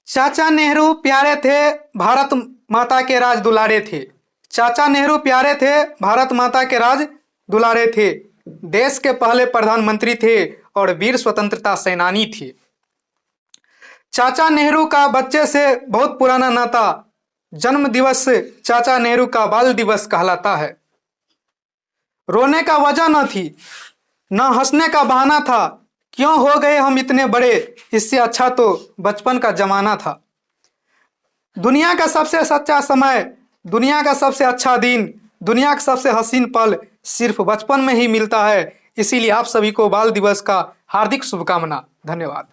चाचा नेहरू प्यारे थे, भारत माता के राज दुलारे थे। चाचा नेहरू प्यारे थे, भारत माता के राज दुलारे थे। देश के पहले प्रधानमंत्री थे और वीर स्वतंत्रता सेनानी थे। चाचा नेहरू का बच्चे से बहुत पुराना नाता, जन्म दिवस चाचा नेहरू का बाल दिवस कहलाता है। रोने का वजह न थी, न हंसने का बहाना था। क्यों हो गए हम इतने बड़े, इससे अच्छा तो बचपन का जमाना था। दुनिया का सबसे सच्चा समय, दुनिया का सबसे अच्छा दिन, दुनिया का सबसे हसीन पल सिर्फ बचपन में ही मिलता है। इसीलिए आप सभी को बाल दिवस का हार्दिक शुभकामना। धन्यवाद।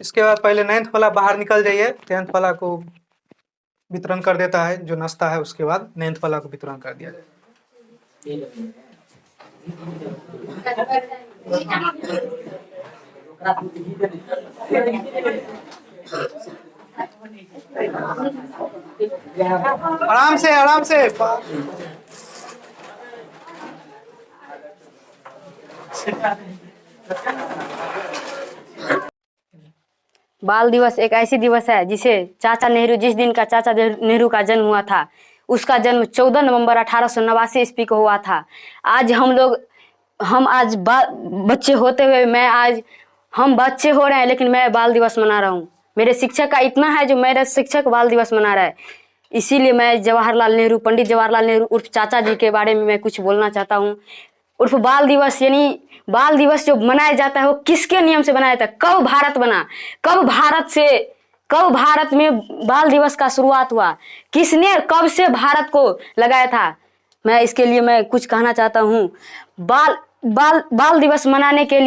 इसके बाद पहले 9th वाला बाहर निकल जाइए, 10th वाला को वितरण कर देता है। जो नाश्ता है उसके बाद 9th वाला को वितरण कर दिया जाए। आराम से आराम से। बाल दिवस एक ऐसी दिवस है जिसे चाचा नेहरू, जिस दिन का चाचा नेहरू का जन्म हुआ था, उसका जन्म 14 नवंबर 1889 ईस्वी को हुआ था। आज हम आज बच्चे होते हुए, हम बच्चे हो रहे हैं, लेकिन मैं बाल दिवस मना रहा हूँ। मेरे शिक्षक का इतना है जो मेरा शिक्षक बाल दिवस मना रहा है। इसीलिए मैं जवाहरलाल नेहरू, पंडित जवाहरलाल नेहरू उर्फ चाचा जी के बारे में मैं कुछ बोलना चाहता हूँ। उर्फ बाल दिवस, यानी बाल दिवस जो मनाया जाता है वो किसके नियम से बनाया जाता है? कब भारत बना, कब भारत में बाल दिवस का शुरुआत हुआ, किसने कब से भारत को लगाया था? मैं इसके लिए मैं कुछ कहना चाहता हूँ। बाल दिवस मनाने के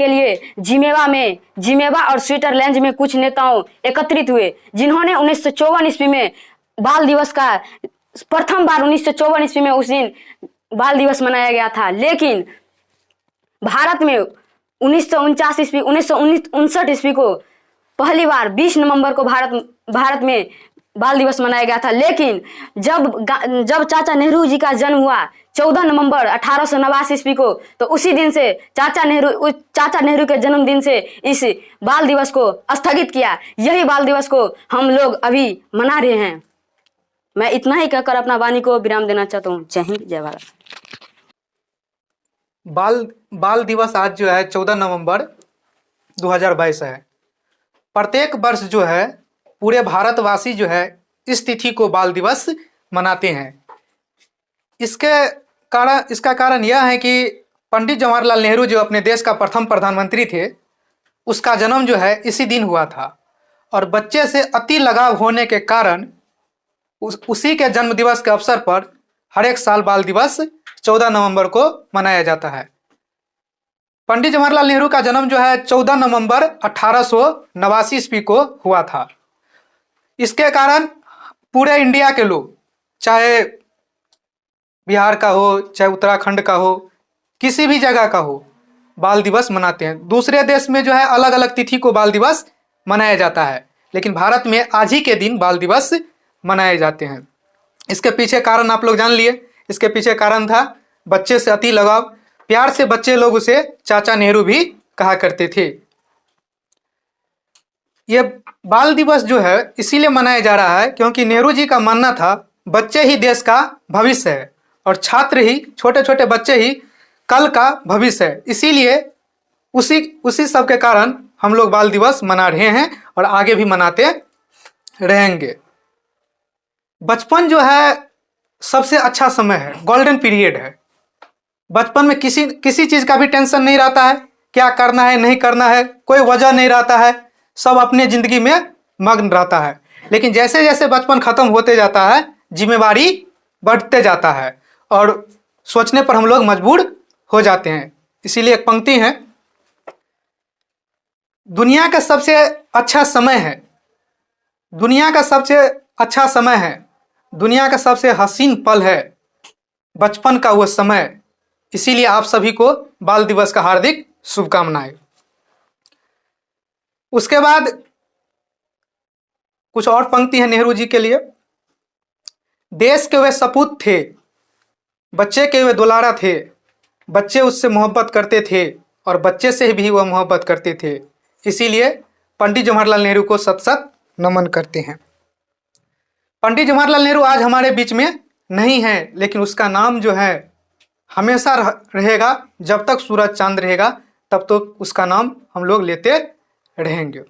लिए जिनेवा और स्विट्जरलैंड में कुछ नेताओं एकत्रित हुए, जिन्होंने 1954 ईस्वी में बाल दिवस का प्रथम बार 1954 ईस्वी में उस दिन बाल दिवस मनाया गया था। लेकिन भारत में 1959 ईस्वी को पहली बार 20 नवंबर को भारत में बाल दिवस मनाया गया था। लेकिन जब चाचा नेहरू जी का जन्म हुआ 14 नवंबर 1889 ईस्वी को, तो उसी दिन से चाचा नेहरू के जन्मदिन से इस बाल दिवस को स्थगित किया। यही बाल दिवस को हम लोग अभी मना रहे हैं। मैं इतना ही कहकर अपना वाणी को विराम देना चाहता हूँ। जय हिंद, जय भारत। बाल दिवस आज जो है 14 नवंबर 2022 है। प्रत्येक वर्ष जो है पूरे भारतवासी जो है इस तिथि को बाल दिवस मनाते हैं। इसका कारण यह है कि पंडित जवाहरलाल नेहरू जो अपने देश का प्रथम प्रधानमंत्री थे, उसका जन्म जो है इसी दिन हुआ था। और बच्चे से अति लगाव होने के कारण उसी के जन्म दिवस के अवसर पर हर एक साल बाल दिवस 14 नवंबर को मनाया जाता है। पंडित जवाहरलाल नेहरू का जन्म जो है 14 नवंबर 1889 ईस्वी को हुआ था। इसके कारण पूरे इंडिया के लोग, चाहे बिहार का हो, चाहे उत्तराखंड का हो, किसी भी जगह का हो, बाल दिवस मनाते हैं। दूसरे देश में जो है अलग अलग तिथि को बाल दिवस मनाया जाता है, लेकिन भारत में आज ही के दिन बाल दिवस मनाए जाते हैं। इसके पीछे कारण आप लोग जान लिए। इसके पीछे कारण था बच्चे से अति लगाव। प्यार से बच्चे लोग उसे चाचा नेहरू भी कहा करते थे। ये बाल दिवस जो है इसीलिए मनाया जा रहा है क्योंकि नेहरू जी का मानना था बच्चे ही देश का भविष्य है और छात्र ही, छोटे छोटे बच्चे ही कल का भविष्य है। इसीलिए उसी सब के कारण हम लोग बाल दिवस मना रहे हैं और आगे भी मनाते रहेंगे। बचपन जो है सबसे अच्छा समय है, गोल्डन पीरियड है। बचपन में किसी चीज का भी टेंशन नहीं रहता है, क्या करना है नहीं करना है, कोई वजह नहीं रहता है, सब अपने जिंदगी में मग्न रहता है। लेकिन जैसे जैसे बचपन खत्म होते जाता है, जिम्मेवारी बढ़ते जाता है और सोचने पर हम लोग मजबूर हो जाते हैं। इसीलिए एक पंक्ति है, दुनिया का सबसे अच्छा समय है दुनिया का सबसे हसीन पल है बचपन का वो समय। इसीलिए आप सभी को बाल दिवस का हार्दिक शुभकामनाएं। उसके बाद कुछ और पंक्ति है नेहरू जी के लिए। देश के वे सपूत थे, बच्चे के वे दुलारा थे, बच्चे उससे मोहब्बत करते थे और बच्चे से भी वह मोहब्बत करते थे। इसीलिए पंडित जवाहरलाल नेहरू को शत शत नमन करते हैं। पंडित जवाहरलाल नेहरू आज हमारे बीच में नहीं है, लेकिन उसका नाम जो है हमेशा रहेगा। जब तक सूरज चांद रहेगा तब तो उसका नाम हम लोग लेते रहेंगे।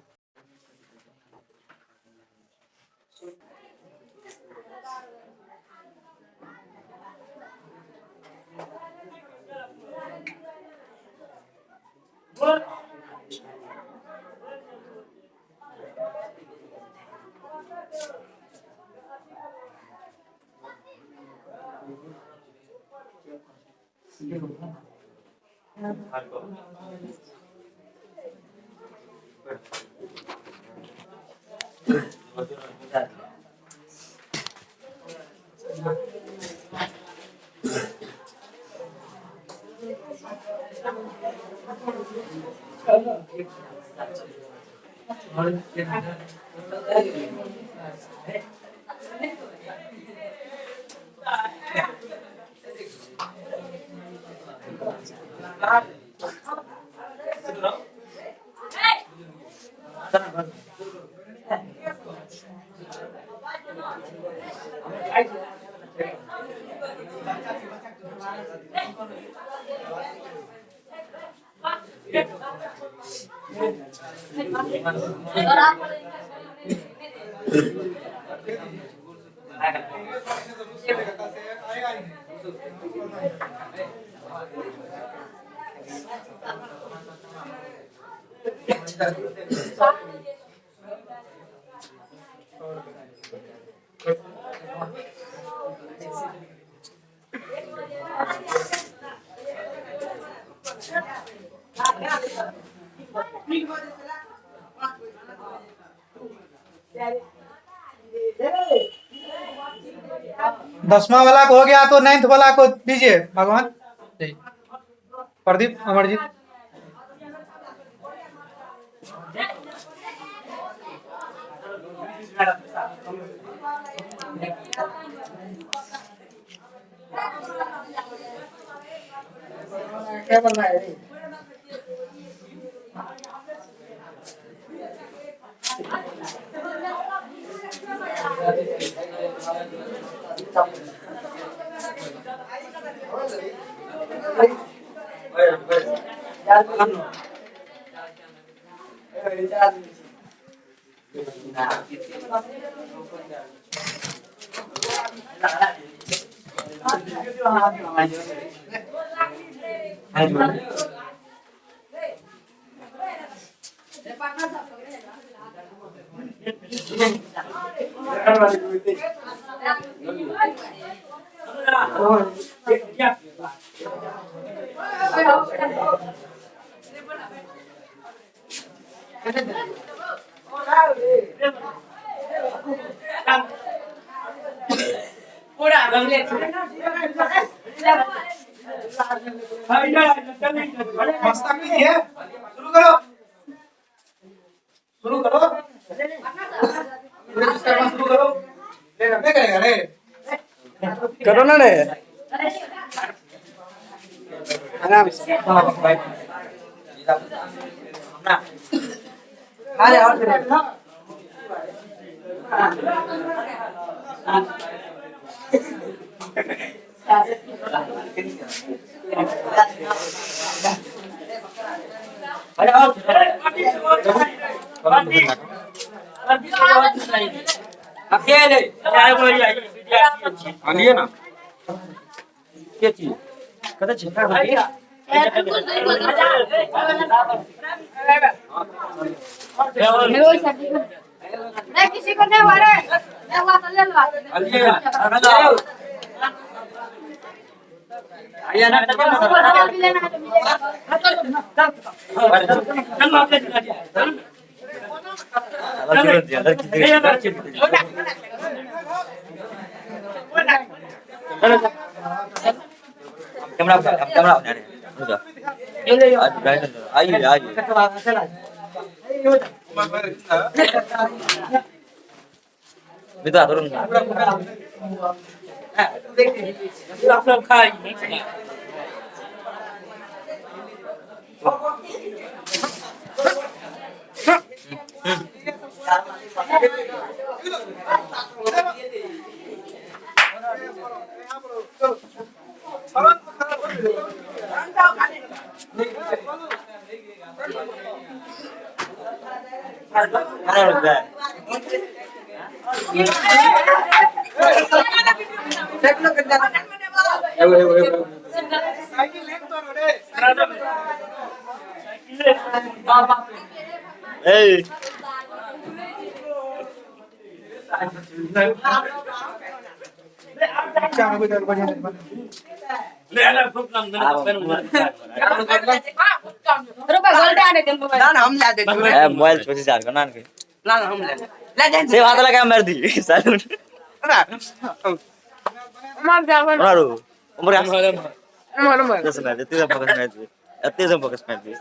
दसवां वाला को हो गया तो नाइन्थ वाला को दीजिए। भगवान प्रदीप अमरजीत। क्या बनना है? मस्तक नहीं है। शुरू करो, शुरू करो, शुरू करो। ले करेगा रे, करो ना रे, आराम से। अरे और आलिए ना क्या चीज कदा छिका भैया नहीं किसी को नहीं मारे मैं बात ले लो आलिए आया ना कैमरा बना रहे रुको आइए बेटा तुरंत आप लोग खाइए Hey. मोबाइल छोटी चार का नान के से बात लगा मर दी सैलूट मारो उम्र दस मिनट तेज फोकस कर दे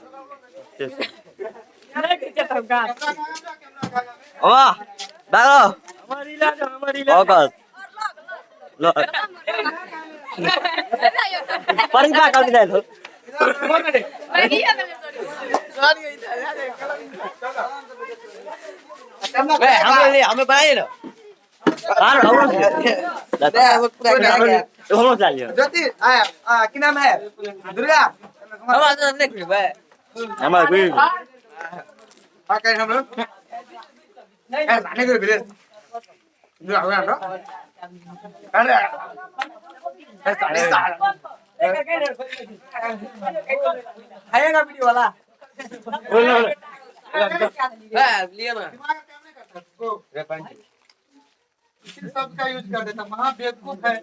वाह दादा हमारी फोकस लो परिवार का जाए तो हमें बनाइए ना हाँ हम लोग चलिए ज्योति की नाम है दुर्गा हमारा कोई कहीं हम लोग जाने के लिए अरे आएगा वीडियो वाला लिए ना शब्द का यूज कर देता महा बेवकूफ है।